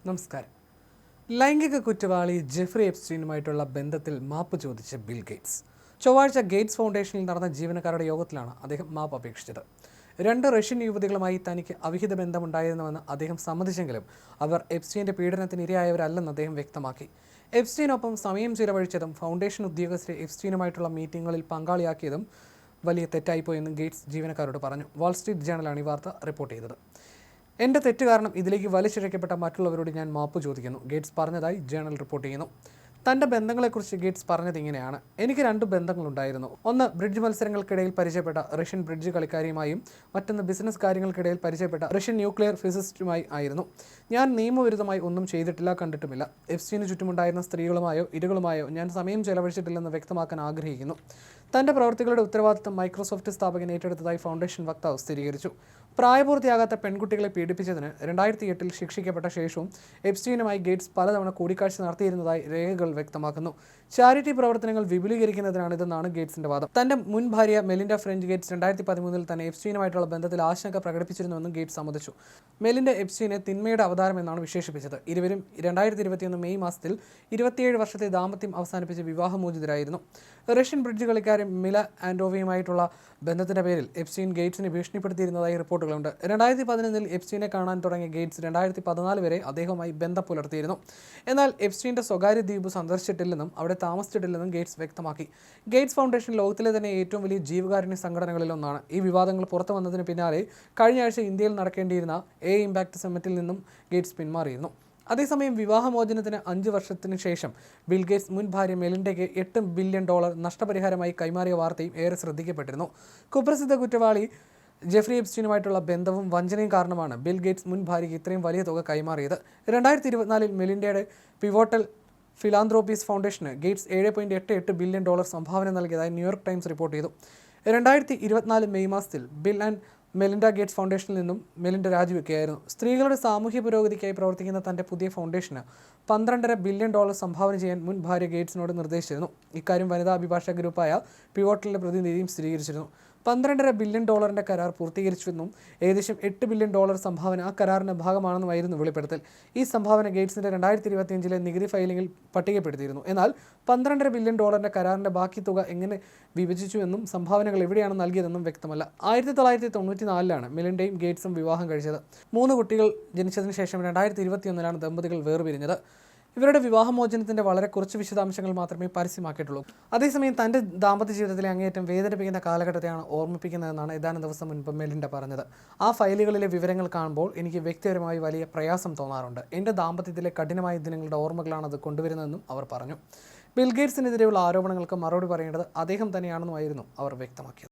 നമസ്കാരം. ലൈംഗിക കുറ്റവാളി ജെഫ്രി എപ്സ്റ്റീനുമായിട്ടുള്ള ബന്ധത്തിൽ മാപ്പ് ചോദിച്ച ബിൽ ഗേറ്റ്സ്. ചൊവ്വാഴ്ച ഗേറ്റ്സ് ഫൗണ്ടേഷനിൽ നടന്ന ജീവനക്കാരുടെ യോഗത്തിലാണ് അദ്ദേഹം മാപ്പ് അപേക്ഷിച്ചത്. 2 റഷ്യൻ യുവതികളുമായി തനിക്ക് അവിഹിത ബന്ധമുണ്ടായിരുന്നുവെന്ന് അദ്ദേഹം സമ്മതിച്ചെങ്കിലും അവർ എപ്സ്റ്റീൻ്റെ പീഡനത്തിന് ഇരയായവരല്ലെന്ന് അദ്ദേഹം വ്യക്തമാക്കി. എപ്സ്റ്റീനൊപ്പം സമയം ചിലവഴിച്ചതും ഫൗണ്ടേഷൻ ഉദ്യോഗസ്ഥരെ എപ്സ്റ്റീനുമായിട്ടുള്ള മീറ്റിംഗുകളിൽ പങ്കാളിയാക്കിയതും വലിയ തെറ്റായിപ്പോയെന്ന് ഗേറ്റ്സ് ജീവനക്കാരോട് പറഞ്ഞു. വാൾസ്ട്രീറ്റ് ജേണലാണ് ഈ വാർത്ത റിപ്പോർട്ട് ചെയ്തത്. എൻ്റെ തെറ്റ് കാരണം ഇതിലേക്ക് വലിച്ചിഴക്കപ്പെട്ട മറ്റുള്ളവരോട് ഞാൻ മാപ്പ് ചോദിക്കുന്നു, ഗേറ്റ്സ് പറഞ്ഞതായി ജേണൽ റിപ്പോർട്ട് ചെയ്യുന്നു. തൻ്റെ ബന്ധങ്ങളെക്കുറിച്ച് ഗേറ്റ്സ് പറഞ്ഞത് ഇങ്ങനെയാണ്: എനിക്ക് 2 ബന്ധങ്ങളുണ്ടായിരുന്നു. ഒന്ന് ബ്രിഡ്ജ് മത്സരങ്ങൾക്കിടയിൽ പരിചയപ്പെട്ട റഷ്യൻ ബ്രിഡ്ജ് കളിക്കാരിയുമായും മറ്റൊന്ന് ബിസിനസ് കാര്യങ്ങൾക്കിടയിൽ പരിചയപ്പെട്ട റഷ്യൻ ന്യൂക്ലിയർ ഫിസിസ്റ്റുമായി ആയിരുന്നു. ഞാൻ നിയമവിരുദ്ധമായി ഒന്നും ചെയ്തിട്ടില്ല, കണ്ടിട്ടുമില്ല. എപ്സ്റ്റീന് ചുറ്റുമുണ്ടായിരുന്ന സ്ത്രീകളുമായോ ഇരകളുമായോ ഞാൻ സമയം ചെലവഴിച്ചിട്ടില്ലെന്ന് വ്യക്തമാക്കാൻ ആഗ്രഹിക്കുന്നു. തൻ്റെ പ്രവൃത്തികളുടെ ഉത്തരവാദിത്തം മൈക്രോസോഫ്റ്റ് സ്ഥാപകൻ ഏറ്റെടുത്തതായി ഫൗണ്ടേഷൻ വക്താവ് സ്ഥിരീകരിച്ചു. പ്രായപൂർത്തിയാകാത്ത പെൺകുട്ടികളെ പീഡിപ്പിച്ചതിന് 2008 ശിക്ഷിക്കപ്പെട്ട ശേഷവും എപ്സ്റ്റീനുമായി ഗേറ്റ്സ് പലതവണ കൂടിക്കാഴ്ച നടത്തിയിരുന്നതായി രേഖകൾ വ്യക്തമാക്കുന്നു. ചാരിറ്റി പ്രവർത്തനങ്ങൾ വിപുലീകരിക്കുന്നതിനാണിതെന്നാണ് ഗേറ്റ്സിന്റെ വാദം. തന്റെ മുൻ ഭാര്യ മെലിൻഡ ഫ്രഞ്ച് ഗേറ്റ്സ് 2013 തന്നെ എപ്സ്റ്റീനുമായിട്ടുള്ള ബന്ധത്തിൽ ആശങ്ക പ്രകടിപ്പിച്ചിരുന്നുവെന്നും ഗേറ്റ്സ് സമ്മതിച്ചു. മെലിൻഡ എപ്സ്റ്റീനെ തിന്മയുടെ അവതാരം എന്നാണ് വിശേഷിപ്പിച്ചത്. ഇരുവരും 2021 മെയ് മാസത്തിൽ 27 വർഷത്തെ ദാമ്പത്യം അവസാനിപ്പിച്ച് വിവാഹമോചിതരായിരുന്നു. റഷ്യൻ ബ്രിഡ്ജ് കളിക്കാരൻ മില ആൻഡോവയുമായിട്ടുള്ള ബന്ധത്തിന്റെ പേരിൽ എപ്സ്റ്റീൻ ഗേറ്റ്സിനെ ഭീഷണിപ്പെടുത്തിയിരുന്നതായി റിപ്പോർട്ടുകളുണ്ട്. 2011 എപ്സ്റ്റീനെ കാണാൻ തുടങ്ങിയ ഗേറ്റ്സ് 2014 വരെ അദ്ദേഹവുമായി ബന്ധം പുലർത്തിയിരുന്നു. എന്നാൽ എപ്സ്റ്റീന്റെ സ്വകാര്യ ദ്വീപ് സന്ദർശിച്ചിട്ടില്ലെന്നും അവിടെ താമസിച്ചിട്ടില്ലെന്നും ഗേറ്റ്സ് വ്യക്തമാക്കി. ഗേറ്റ്സ് ഫൗണ്ടേഷൻ ലോകത്തിലെ തന്നെ ഏറ്റവും വലിയ ജീവകാരുണ്യ സംഘടനകളിലൊന്നാണ്. ഈ വിവാദങ്ങൾ പുറത്തു വന്നതിന് പിന്നാലെ കഴിഞ്ഞ ആഴ്ച ഇന്ത്യയിൽ നടക്കേണ്ടിയിരുന്ന ഇമ്പാക്ട് സമ്മിറ്റിൽ നിന്നും ഗേറ്റ്സ് പിന്മാറിയിരുന്നു. അതേസമയം വിവാഹമോചനത്തിന് 5 വർഷത്തിന് ശേഷം ബിൽ ഗേറ്റ്സ് മുൻ ഭാര്യ മെലിൻഡയ്ക്ക് $8 ബില്യൺ നഷ്ടപരിഹാരമായി കൈമാറിയ വാർത്തയും ഏറെ ശ്രദ്ധിക്കപ്പെട്ടിരുന്നു. കുപ്രസിദ്ധ കുറ്റവാളി ജെഫ്രി എപ്സ്റ്റീനുമായിട്ടുള്ള ബന്ധവും വഞ്ചനയും കാരണമാണ് ബിൽ ഗേറ്റ്സ് മുൻ ഭാര്യയ്ക്ക് ഇത്രയും വലിയ തുക കൈമാറിയത്. 2024 മെലിൻഡയുടെ പിവോട്ടൽ ഫിലാന്ത്രോപ്പീസ് ഫൗണ്ടേഷന് ഗേറ്റ്സ് $7.88 ബില്യൺ സംഭാവന നൽകിയതായി ന്യൂയോർക്ക് ടൈംസ് റിപ്പോർട്ട് ചെയ്തു. 2024 മെയ് മാസത്തിൽ ബിൽ ആൻഡ് മെലിൻഡ ഗേറ്റ്സ് ഫൗണ്ടേഷനിൽ നിന്നും മെലിൻഡ രാജിവെക്കുകയായിരുന്നു. സ്ത്രീകളുടെ സാമൂഹ്യ പുരോഗതിക്കായി പ്രവർത്തിക്കുന്ന തൻ്റെ പുതിയ ഫൗണ്ടേഷന് $12.5 ബില്യൺ സംഭാവന ചെയ്യാൻ മുൻ ഭാര്യ ഗേറ്റ്സിനോട് നിർദ്ദേശിച്ചിരുന്നു. ഇക്കാര്യം വനിതാ അഭിഭാഷക ഗ്രൂപ്പായ പിവോട്ടലിൻ്റെ പ്രതിനിധിയും സ്ഥിരീകരിച്ചിരുന്നു. $12.5 ബില്യൺ കരാർ പൂർത്തീകരിച്ചുവെന്നും ഏകദേശം $8 ബില്യൺ സംഭാവന ആ കരാറിൻ്റെ ഭാഗമാണെന്നുമായിരുന്നു വെളിപ്പെടുത്തൽ. ഈ സംഭാവന ഗേറ്റ്സിൻ്റെ 2025 നികുതി ഫയലിംഗിൽ പട്ടികപ്പെടുത്തിയിരുന്നു. എന്നാൽ $12.5 ബില്യൺ കരാറിൻ്റെ ബാക്കി തുക എങ്ങനെ വിഭജിച്ചുവെന്നും സംഭാവനകൾ എവിടെയാണ് നൽകിയതെന്നും വ്യക്തമല്ല. 1994 മെലിൻഡയും ഗേറ്റ്സും വിവാഹം കഴിച്ചത്. 3 കുട്ടികൾ ജനിച്ചതിന് ശേഷം 2021 ദമ്പതികൾ വേർപിരിഞ്ഞത്. ഇവരുടെ വിവാഹമോചനത്തിൻ്റെ വളരെ കുറച്ച് വിശദാംശങ്ങൾ മാത്രമേ പരസ്യമാക്കിയിട്ടുള്ളൂ. അതേസമയം തൻ്റെ ദാമ്പത്യ ജീവിതത്തിലെ അങ്ങേയറ്റം വേദനിപ്പിക്കുന്ന കാലഘട്ടത്തെയാണ് ഓർമ്മിപ്പിക്കുന്നതെന്നാണ് ഏതാനും ദിവസം മുൻപ് മെലിൻഡ പറഞ്ഞത്. ആ ഫയലുകളിലെ വിവരങ്ങൾ കാണുമ്പോൾ എനിക്ക് വ്യക്തിപരമായി വലിയ പ്രയാസം തോന്നാറുണ്ട്. എൻ്റെ ദാമ്പത്യത്തിലെ കഠിനമായ ദിനങ്ങളുടെ ഓർമ്മകളാണ് അത് കൊണ്ടുവരുന്നതെന്നും അവർ പറഞ്ഞു. ബിൽ ഗേറ്റ്സിനെതിരെയുള്ള ആരോപണങ്ങൾക്ക് മറുപടി പറയേണ്ടത് അദ്ദേഹം തന്നെയാണെന്നുമായിരുന്നു അവർ വ്യക്തമാക്കിയത്.